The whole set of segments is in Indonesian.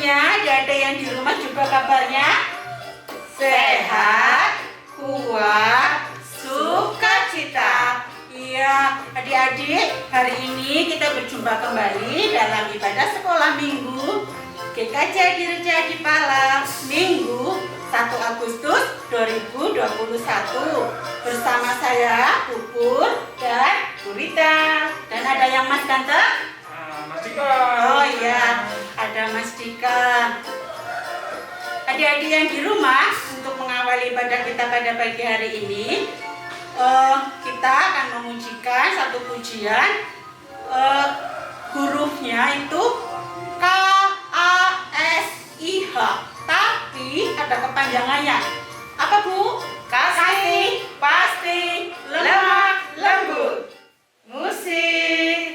semuanya, ada yang di rumah juga kabarnya sehat, kuat, sukacita. Iya, adik-adik, hari ini kita berjumpa kembali dalam ibadah sekolah minggu GKJ Adireja Dipala Minggu 1 Agustus 2021 bersama saya Pupur dan Bu Rita. Dan ada yang Mas Ganteng? Mas Dika. Oh iya, ada Mas Dika. Adik-adik yang di rumah, untuk mengawali ibadah kita pada pagi hari ini, kita akan memujikan satu pujian. Hurufnya itu KASIH, tapi ada kepanjangannya. Apa Bu? Kasih, pasti, lemah, lembut. Musik.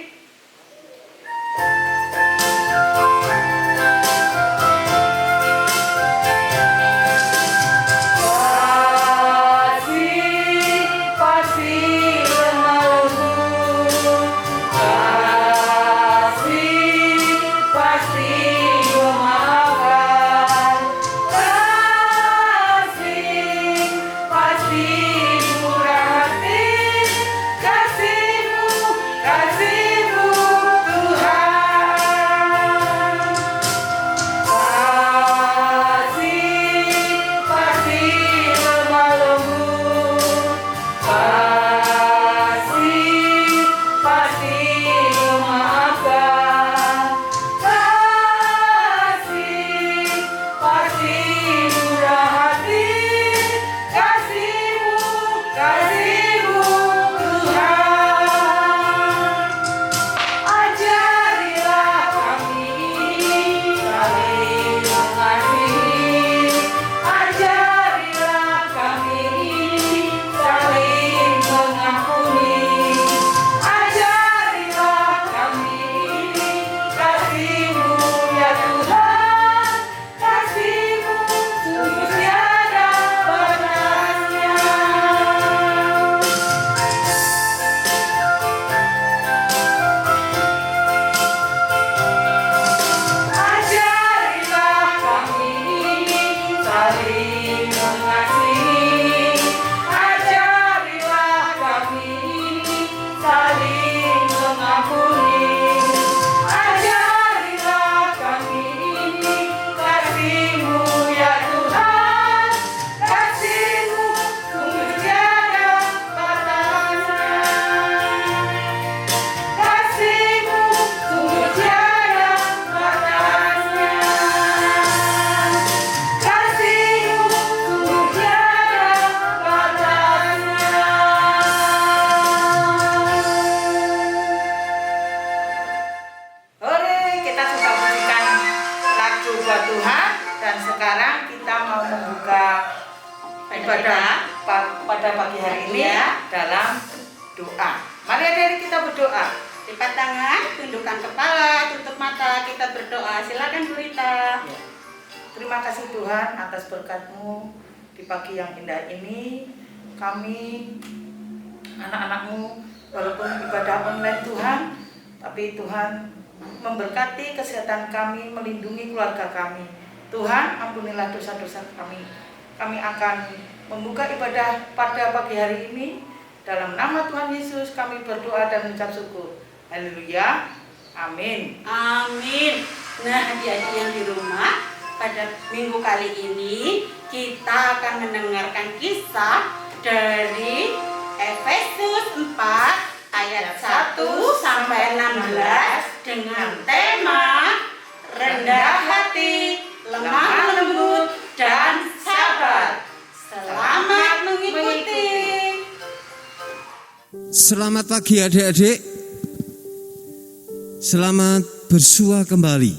Ibadah pada pagi hari ini dalam doa. Mari adik-adik kita berdoa. Lipat tangan, tundukkan kepala, tutup mata, kita berdoa. Silakan Bu Rita. Terima kasih Tuhan atas berkat-Mu di pagi yang indah ini. Kami anak-anak-Mu walaupun ibadah online Tuhan, tapi Tuhan memberkati kesehatan kami, melindungi keluarga kami. Tuhan, ampunilah dosa-dosa kami. Kami akan membuka ibadah pada pagi hari ini. Dalam nama Tuhan Yesus kami berdoa dan mengucap syukur. Haleluya. Amin. Amin. Nah, adik-adik yang di rumah, pada minggu kali ini kita akan mendengarkan kisah dari Efesus 4 ayat 1 sampai 16 dengan tema rendah hati, lemah lembut, dan sabar. Selamat mengikuti. Selamat pagi adik-adik. Selamat bersua kembali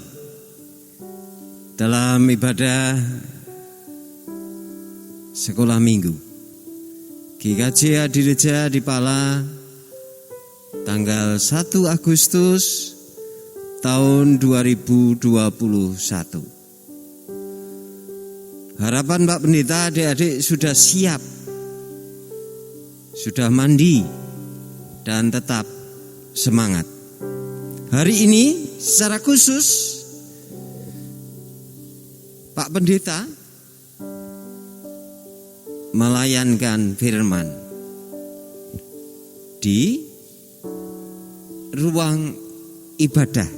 dalam ibadah sekolah minggu GKJ Adireja Dipala tanggal 1 Agustus tahun 2021. Harapan Pak Pendeta, adik-adik sudah siap, sudah mandi, dan tetap semangat. Hari ini secara khusus Pak Pendeta melayankan firman di ruang ibadah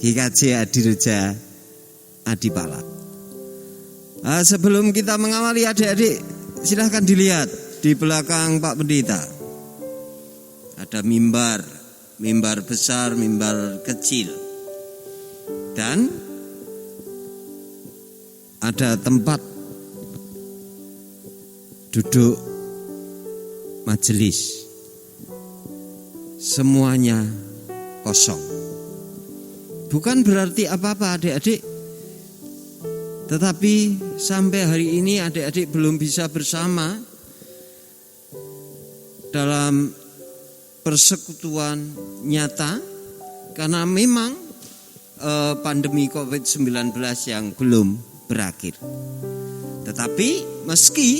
GKJ Adireja Adipala. Sebelum kita mengawali, adik-adik silahkan dilihat di belakang Pak Pendeta. Ada mimbar besar, mimbar kecil, dan ada tempat duduk majelis. Semuanya kosong. Bukan berarti apa-apa adik-adik, tetapi sampai hari ini adik-adik belum bisa bersama dalam persekutuan nyata karena memang pandemi COVID-19 yang belum berakhir. Tetapi meski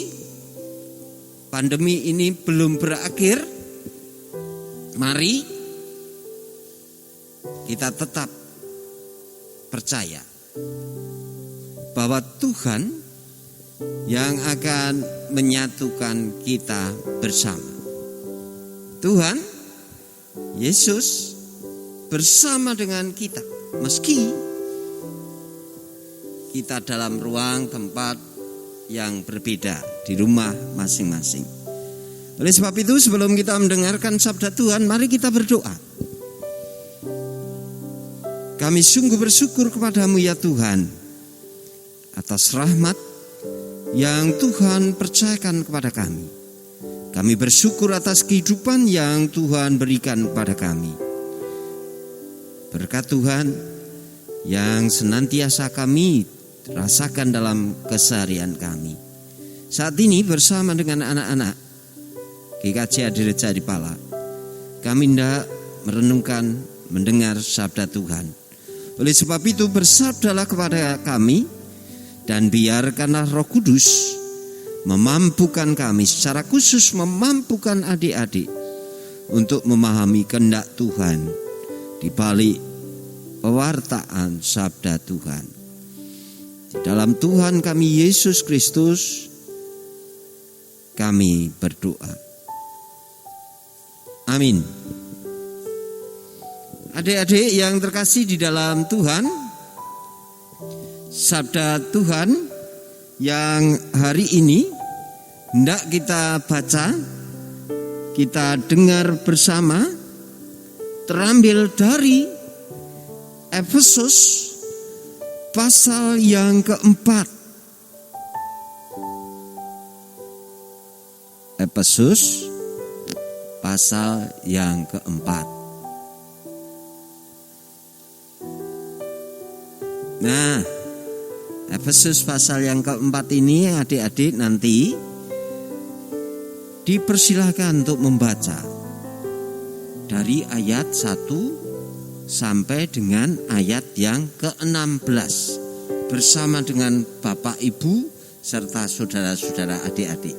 pandemi ini belum berakhir, mari kita tetap percaya bahwa Tuhan yang akan menyatukan kita bersama. Tuhan Yesus bersama dengan kita meski kita dalam ruang tempat yang berbeda di rumah masing-masing. Oleh sebab itu, sebelum kita mendengarkan sabda Tuhan, mari kita berdoa. Kami sungguh bersyukur kepadamu ya Tuhan atas rahmat yang Tuhan percayakan kepada kami. Kami bersyukur atas kehidupan yang Tuhan berikan kepada kami. Berkat Tuhan yang senantiasa kami rasakan dalam keseharian kami. Saat ini bersama dengan anak-anak GKJ Adireja Adipala, kami hendak merenungkan, mendengar sabda Tuhan. Oleh sebab itu bersabdalah kepada kami, dan biarkanlah Roh Kudus memampukan kami, secara khusus memampukan adik-adik untuk memahami kehendak Tuhan di balik pewartaan sabda Tuhan. Di dalam Tuhan kami Yesus Kristus kami berdoa. Amin. Adik-adik yang terkasih di dalam Tuhan, sabda Tuhan yang hari ini hendak kita baca, kita dengar bersama, terambil dari Efesus pasal yang keempat. Efesus pasal yang keempat. Nah, Efesus pasal yang keempat ini adik-adik nanti dipersilakan untuk membaca dari ayat 1 sampai dengan ayat yang ke-16 bersama dengan Bapak Ibu serta saudara-saudara adik-adik.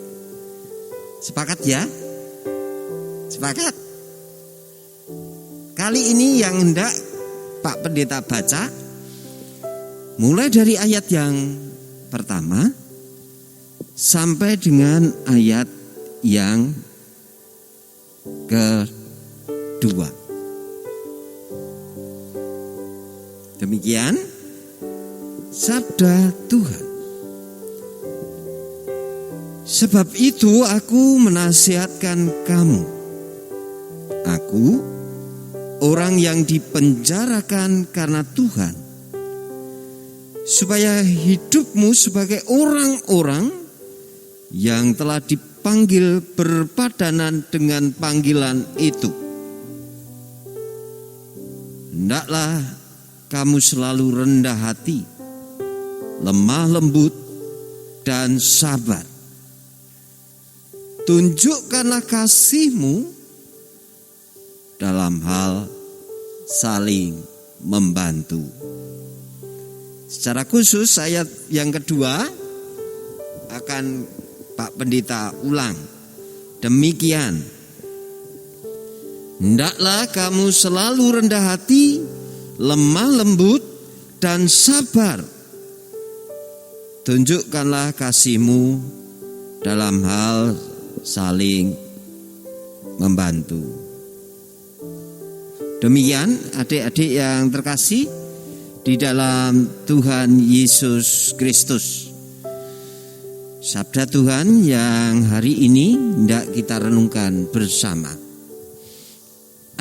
Sepakat ya? Sepakat? Kali ini yang hendak Pak Pendeta baca mulai dari ayat yang pertama sampai dengan ayat yang kedua. Demikian sabda Tuhan. Sebab itu aku menasihatkan kamu. Aku, orang yang dipenjarakan karena Tuhan, supaya hidupmu sebagai orang-orang yang telah dipanggil berpadanan dengan panggilan itu. Hendaklah kamu selalu rendah hati, lemah lembut, dan sabar. Tunjukkanlah kasihmu dalam hal saling membantu. Secara khusus ayat yang kedua akan Pak Pendeta ulang. Demikian, hendaklah kamu selalu rendah hati, lemah lembut, dan sabar. tunjukkanlah kasih-Mu dalam hal saling membantu. Demikian adik-adik yang terkasih di dalam Tuhan Yesus Kristus. Sabda Tuhan yang hari ini hendak kita renungkan bersama.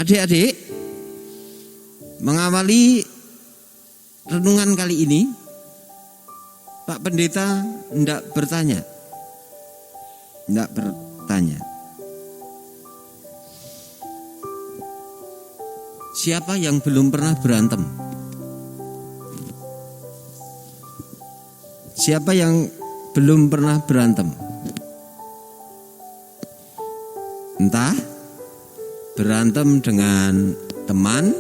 Adik-adik, mengawali renungan kali ini, Pak Pendeta hendak bertanya. Siapa yang belum pernah berantem? Siapa yang belum pernah berantem? Entah berantem dengan teman,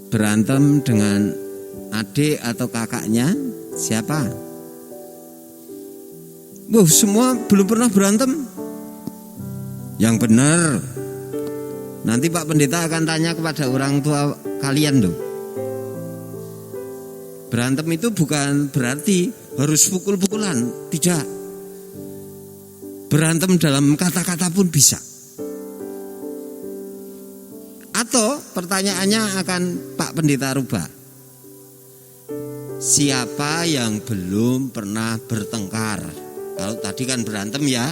berantem dengan adik atau kakaknya, siapa? Semua belum pernah berantem? Yang benar. Nanti Pak Pendeta akan tanya kepada orang tua kalian loh. Berantem itu bukan berarti harus pukul-pukulan, tidak. Berantem dalam kata-kata pun bisa. Atau pertanyaannya akan Pak Pendeta rubah. Siapa yang belum pernah bertengkar? Kalau tadi kan berantem ya,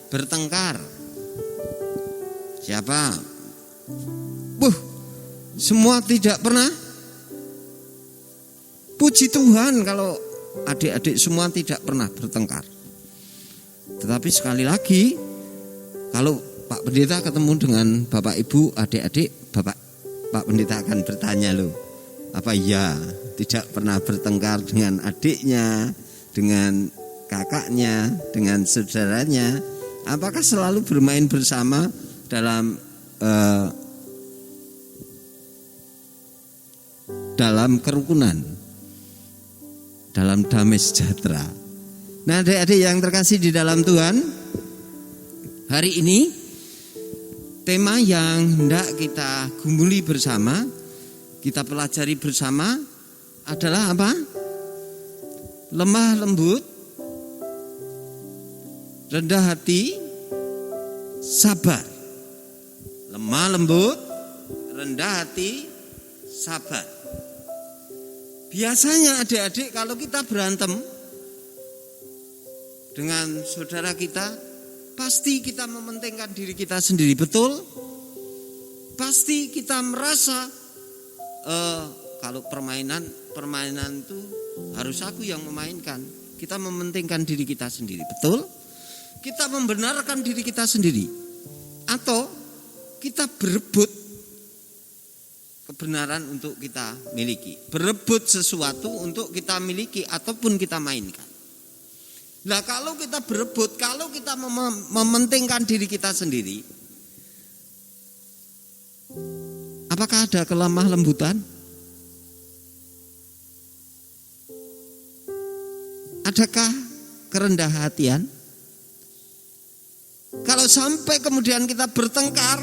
bertengkar. Siapa? Semua tidak pernah. Puji Tuhan kalau adik-adik semua tidak pernah bertengkar. Tetapi sekali lagi, kalau Pak Pendeta ketemu dengan Bapak Ibu, adik-adik, Pak Pendeta akan bertanya loh, apa iya tidak pernah bertengkar dengan adiknya, dengan kakaknya, dengan saudaranya? Apakah selalu bermain bersama dalam kerukunan, dalam damai sejahtera? Nah, adik-adik yang terkasih di dalam Tuhan, hari ini tema yang hendak kita gumuli bersama, kita pelajari bersama adalah apa? Lemah lembut, rendah hati, sabar. Lemah lembut, rendah hati, sabar. Biasanya adik-adik kalau kita berantem dengan saudara kita, pasti kita mementingkan diri kita sendiri, betul? Pasti kita merasa kalau permainan itu harus aku yang memainkan. Kita mementingkan diri kita sendiri, betul? Kita membenarkan diri kita sendiri, atau kita berebut kebenaran untuk kita miliki, berebut sesuatu untuk kita miliki ataupun kita mainkan. Nah, kalau kita berebut, kalau kita mementingkan diri kita sendiri, apakah ada kelemah lembutan? Adakah kerendah hatian? Kalau sampai kemudian kita bertengkar,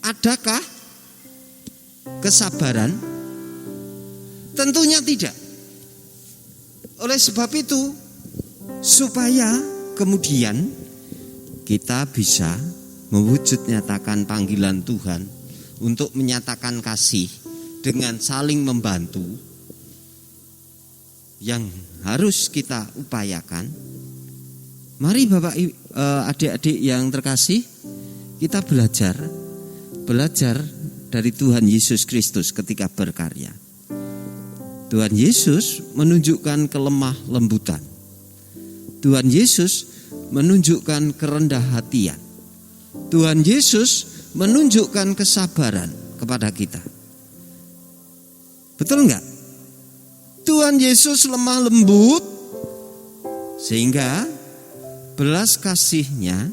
adakah kesabaran? Tentunya tidak. Oleh sebab itu, supaya kemudian kita bisa mewujud nyatakan panggilan Tuhan untuk menyatakan kasih dengan saling membantu yang harus kita upayakan. Mari Bapak adik-adik yang terkasih, kita belajar dari Tuhan Yesus Kristus ketika berkarya. Tuhan Yesus menunjukkan kelemah lembutan. Tuhan Yesus menunjukkan kerendah hatian. Tuhan Yesus menunjukkan kesabaran kepada kita. Betul enggak? Tuhan Yesus lemah lembut sehingga belas kasih-Nya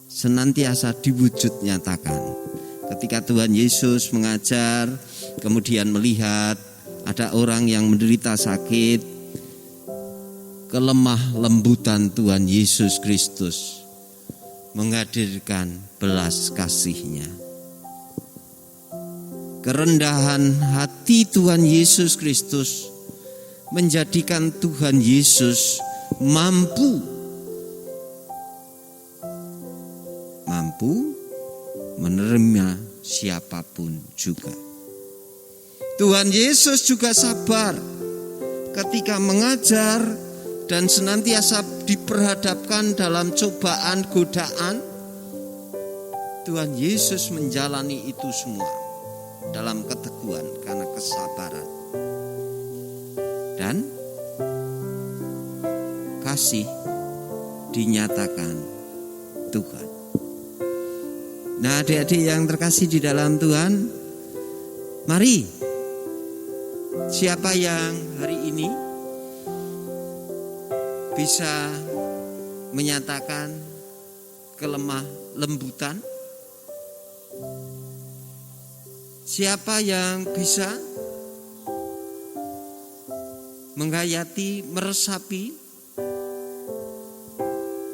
senantiasa diwujud nyatakan. Ketika Tuhan Yesus mengajar, kemudian melihat ada orang yang menderita sakit, kelemah lembutan Tuhan Yesus Kristus menghadirkan belas kasih-Nya. Kerendahan hati Tuhan Yesus Kristus menjadikan Tuhan Yesus mampu menerima siapapun juga. Tuhan Yesus juga sabar ketika mengajar dan senantiasa diperhadapkan dalam cobaan, godaan. Tuhan Yesus menjalani itu semua dalam keteguhan karena kesabaran dan kasih dinyatakan Tuhan. Nah, adik-adik yang terkasih di dalam Tuhan, mari, siapa yang hari ini bisa menyatakan kelemah lembutan? Siapa yang bisa menghayati, meresapi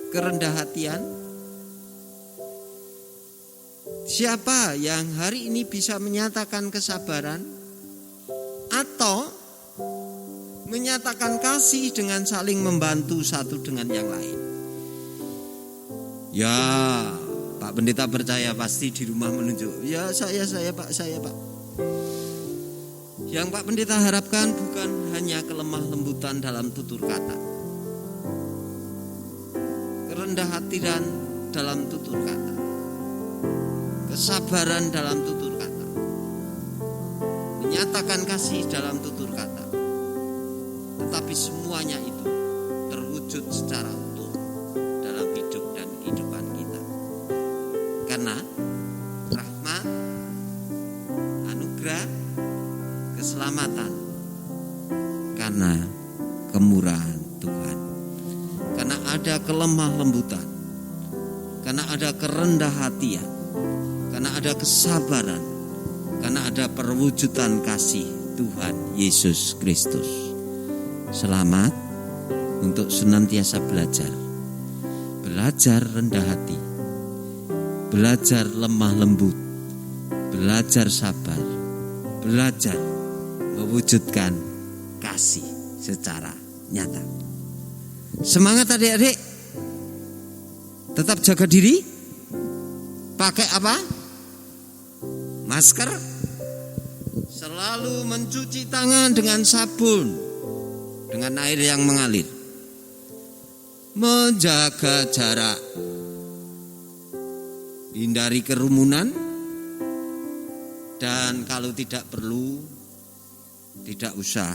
kerendah hatian? Siapa yang hari ini bisa menyatakan kesabaran atau menyatakan kasih dengan saling membantu satu dengan yang lain? Ya, Pak Pendeta percaya pasti di rumah menunjuk. Ya, saya Pak. Yang Pak Pendeta harapkan bukan hanya kelemah lembutan dalam tutur kata, kerendah hati dan dalam tutur kata, kesabaran dalam tutur kata, menyatakan kasih dalam tutur kata, tetapi semuanya itu terwujud secara utuh dalam hidup dan kehidupan kita. Karena rahmat, anugerah, keselamatan, karena kemurahan Tuhan. Karena ada kelemah lembutan, karena ada kerendah hatian, karena ada kesabaran, karena ada perwujudan kasih Tuhan Yesus Kristus. Selamat untuk senantiasa belajar rendah hati, belajar lemah lembut, belajar sabar, belajar mewujudkan kasih secara nyata. Semangat adik-adik, tetap jaga diri, pakai apa? Masker, selalu mencuci tangan dengan sabun, dengan air yang mengalir, menjaga jarak, hindari kerumunan, dan kalau tidak perlu, tidak usah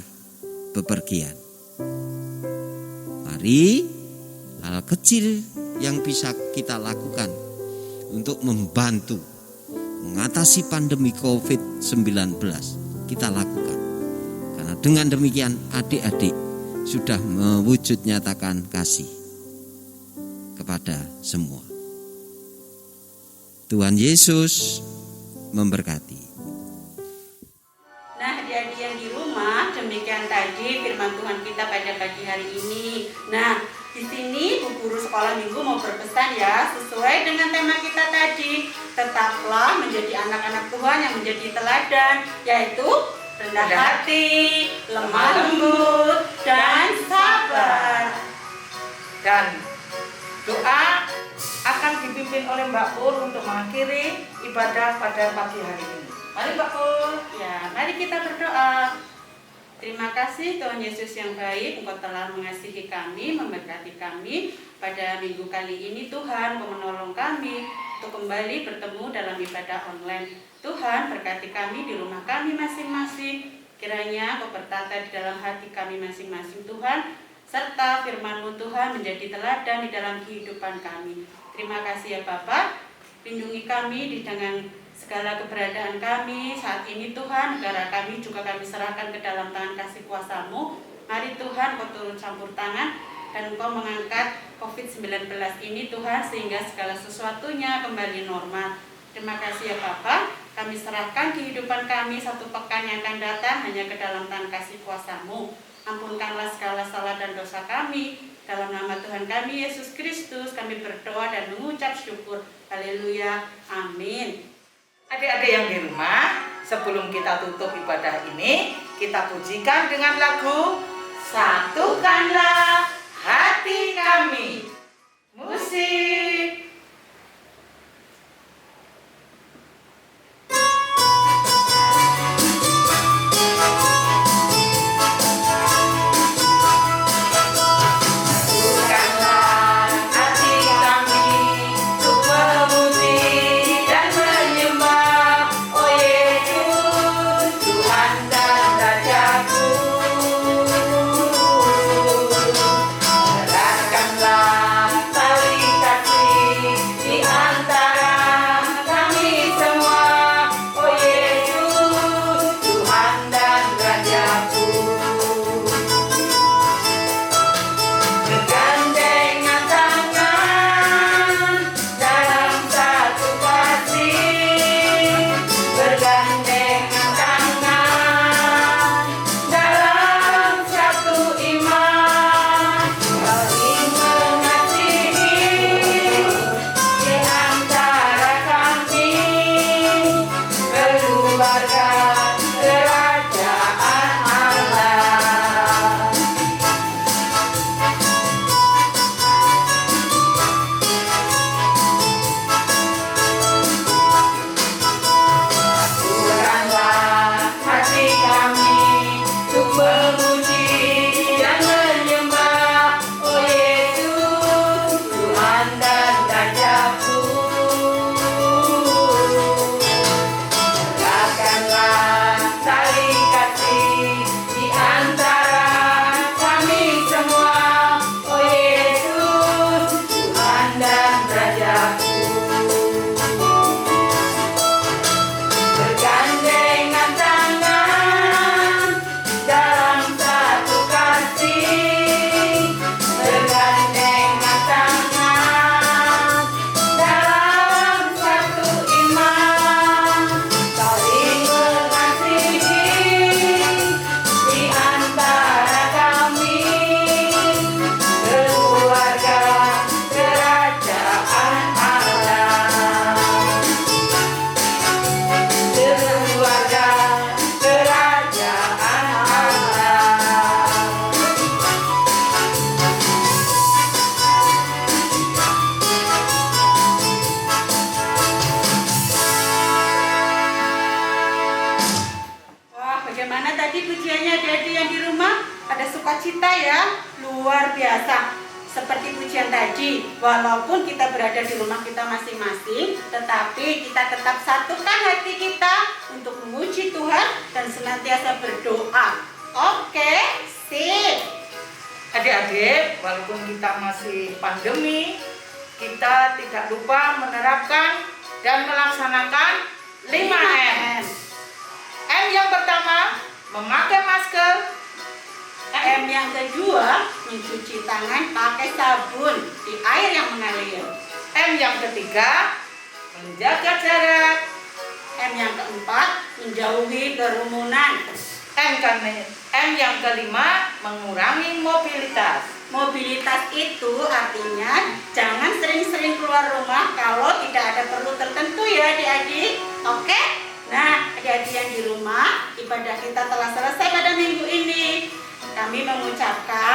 bepergian. Mari hal kecil yang bisa kita lakukan untuk membantu mengatasi pandemi COVID-19 kita lakukan. Karena dengan demikian adik-adik sudah mewujud nyatakan kasih kepada semua. Tuhan Yesus memberkati. Nah, adik-adik yang di rumah, demikian tadi firman Tuhan kita pada pagi hari ini. Nah, di sini Bu Guru Sekolah Minggu mau berpesan ya, sesuai dengan tema kita tadi, tetaplah menjadi anak-anak Tuhan yang menjadi teladan, yaitu rendah hati, lemah lembut, dan sabar. Dan doa akan dipimpin oleh Mbak Pur untuk mengakhiri ibadah pada pagi hari ini. Mari Mbak Pur. Ya, mari kita berdoa. Terima kasih Tuhan Yesus yang baik, Engkau telah mengasihi kami, memberkati kami pada minggu kali ini. Tuhan, Engkau menolong kami untuk kembali bertemu dalam ibadah online. Tuhan, berkati kami di rumah kami masing-masing. Kiranya Engkau bertata di dalam hati kami masing-masing Tuhan, serta firman-Mu Tuhan menjadi teladan di dalam kehidupan kami. Terima kasih ya Bapa, lindungi kami dengan segala keberadaan kami saat ini Tuhan. Negara kami juga kami serahkan ke dalam tangan kasih kuasa-Mu. Mari Tuhan Kau turun campur tangan dan Engkau mengangkat COVID-19 ini Tuhan, sehingga segala sesuatunya kembali normal. Terima kasih ya Bapa, kami serahkan kehidupan kami satu pekan yang akan datang hanya ke dalam tangan kasih kuasa-Mu. Ampunkanlah segala salah dan dosa kami. Dalam nama Tuhan kami Yesus Kristus kami berdoa dan mengucap syukur. Haleluya, amin. Adik-adik yang di rumah, sebelum kita tutup ibadah ini, kita pujikan dengan lagu satukanlah hati kami. Musik. Satukanlah hati kami untuk memuji dan menyembah, oh Yesus, Tuhan dan Rajaku. Eratkanlah tali kasih di antara kami semua, oh Yesus, Tuhan dan Rajaku. Bergandengan tangan dalam satu kasih, bergandengan tangan dalam satu iman, saling mengasihi di antara kami, keluarga kerajaan Allah. Satukanlah hati kami untuk memuji dan menyembah, oh Yesus, Tuhan dan Rajaku. Eratkanlah tali kasih di antara kami semua, oh Yesus, Tuhan dan Rajaku. Bergandengan tangan dalam satu kasih, bergandengan tangan dalam satu iman, saling mengasihi di antara kami, keluarga kerajaan Allah. Keluarga kerajaan Allah. Wah, bagaimana tadi pujiannya adik-adik yang di rumah? Ada sukacita ya, luar biasa. Seperti pujian tadi, walaupun kita berada di rumah kita masing-masing, tetapi kita tetap satukan hati kita untuk memuji Tuhan dan senantiasa berdoa. Oke, sip. Adik-adik, walaupun kita masih pandemi, kita tidak lupa menerapkan dan melaksanakan 5M. M yang pertama, memakai masker. M yang kedua, mencuci tangan pakai sabun di air yang mengalir. M yang ketiga, menjaga jarak. M yang keempat, menjauhi kerumunan. M yang kelima, mengurangi mobilitas. Mobilitas itu artinya jangan sering-sering keluar rumah kalau tidak ada perlu tertentu ya adik-adik. Oke? Nah, adik-adik yang di rumah, ibadah kita telah selesai pada minggu ini. Kami mengucapkan